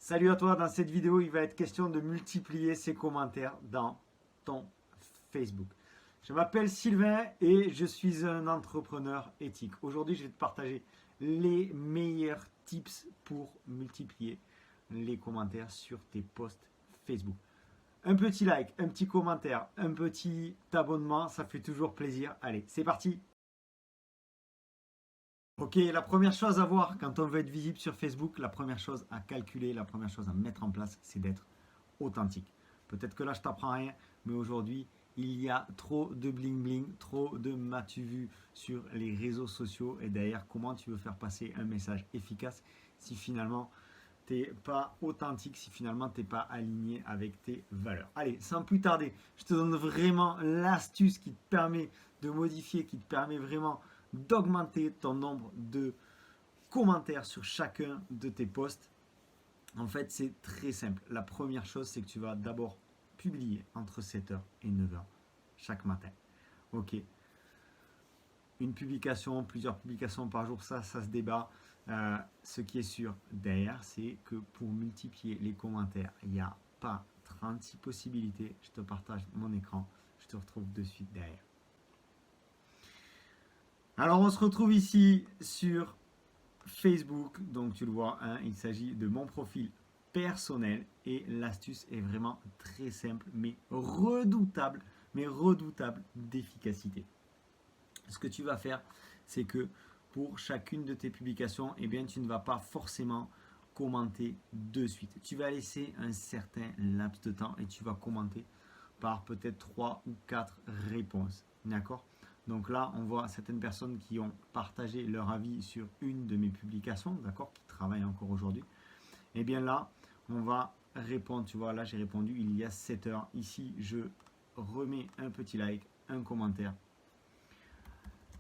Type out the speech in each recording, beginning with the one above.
Salut à toi, dans cette vidéo, il va être question de multiplier ses commentaires dans ton Facebook. Je m'appelle Sylvain et je suis un entrepreneur éthique. Aujourd'hui, je vais te partager les meilleurs tips pour multiplier les commentaires sur tes posts Facebook. Un petit like, un petit commentaire, un petit abonnement, ça fait toujours plaisir. Allez, c'est parti! Ok, la première chose à voir quand on veut être visible sur Facebook, la première chose à calculer, la première chose à mettre en place, c'est d'être authentique. Peut-être que là, je t'apprends rien, mais aujourd'hui, il y a trop de bling bling, trop de m'as-tu vu sur les réseaux sociaux. Et d'ailleurs, comment tu veux faire passer un message efficace si finalement tu n'es pas authentique, si finalement tu n'es pas aligné avec tes valeurs. Allez, sans plus tarder, je te donne vraiment l'astuce qui te permet de modifier, qui te permet vraiment d'augmenter ton nombre de commentaires sur chacun de tes posts. En fait, c'est très simple. La première chose, c'est que tu vas d'abord publier entre 7h et 9h chaque matin. Ok. Une publication, plusieurs publications par jour, ça se débat. Ce qui est sûr derrière, c'est que pour multiplier les commentaires, il n'y a pas 36 possibilités. Je te partage mon écran. Je te retrouve de suite derrière. Alors, on se retrouve ici sur Facebook. Donc, tu le vois, hein, il s'agit de mon profil personnel. Et l'astuce est vraiment très simple, mais redoutable d'efficacité. Ce que tu vas faire, c'est que pour chacune de tes publications, eh bien, tu ne vas pas forcément commenter de suite. Tu vas laisser un certain laps de temps et tu vas commenter par peut-être 3 ou 4 réponses. D'accord ? Donc là, on voit certaines personnes qui ont partagé leur avis sur une de mes publications, d'accord, qui travaillent encore aujourd'hui. Et bien là, on va répondre, tu vois, là j'ai répondu il y a 7 heures. Ici, je remets un petit like, un commentaire.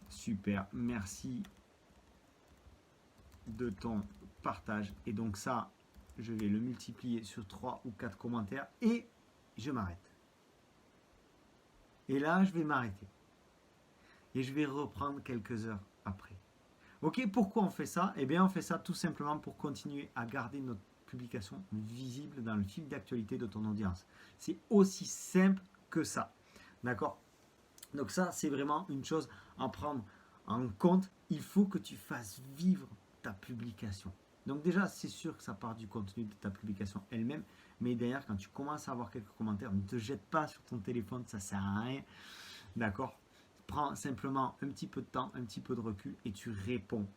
Super, merci de ton partage. Et donc ça, je vais le multiplier sur 3 ou 4 commentaires et je m'arrête. Et là, je vais m'arrêter. Et je vais reprendre quelques heures après. Ok, pourquoi on fait ça? Eh bien, on fait ça tout simplement pour continuer à garder notre publication visible dans le fil d'actualité de ton audience. C'est aussi simple que ça. D'accord? Donc ça, c'est vraiment une chose à prendre en compte. Il faut que tu fasses vivre ta publication. Donc déjà, c'est sûr que ça part du contenu de ta publication elle-même. Mais d'ailleurs, quand tu commences à avoir quelques commentaires, ne te jette pas sur ton téléphone, ça ne sert à rien. D'accord? Prends simplement un petit peu de temps, un petit peu de recul et tu réponds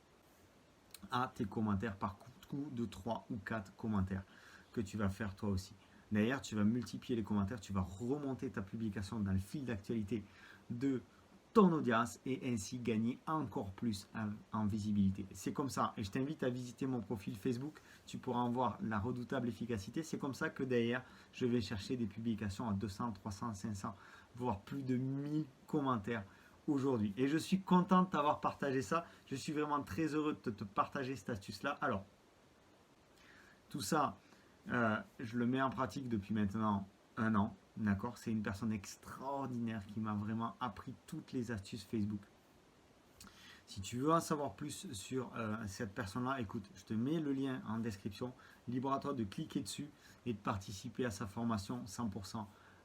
à tes commentaires par coup de 3 ou 4 commentaires que tu vas faire toi aussi. D'ailleurs, tu vas multiplier les commentaires, tu vas remonter ta publication dans le fil d'actualité de ton audience et ainsi gagner encore plus en visibilité. C'est comme ça. Et je t'invite à visiter mon profil Facebook. Tu pourras en voir la redoutable efficacité. C'est comme ça que derrière, je vais chercher des publications à 200, 300, 500, voire plus de 1000 commentaires aujourd'hui. Et je suis content de t'avoir partagé ça. Je suis vraiment très heureux de te partager cette astuce-là. Alors, tout ça, je le mets en pratique depuis maintenant 1 an. D'accord? C'est une personne extraordinaire qui m'a vraiment appris toutes les astuces Facebook. Si tu veux en savoir plus sur cette personne-là, écoute, je te mets le lien en description. Libre à toi de cliquer dessus et de participer à sa formation 100%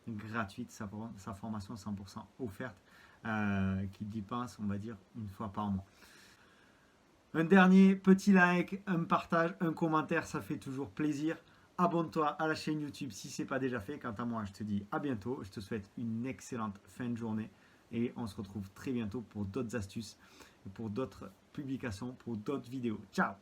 gratuite, sa formation 100% offerte, qui dépense, on va dire, une fois par mois. Un dernier petit like, un partage, un commentaire, ça fait toujours plaisir. Abonne-toi à la chaîne YouTube si ce n'est pas déjà fait. Quant à moi, je te dis à bientôt. Je te souhaite une excellente fin de journée et on se retrouve très bientôt pour d'autres astuces, pour d'autres publications, pour d'autres vidéos. Ciao!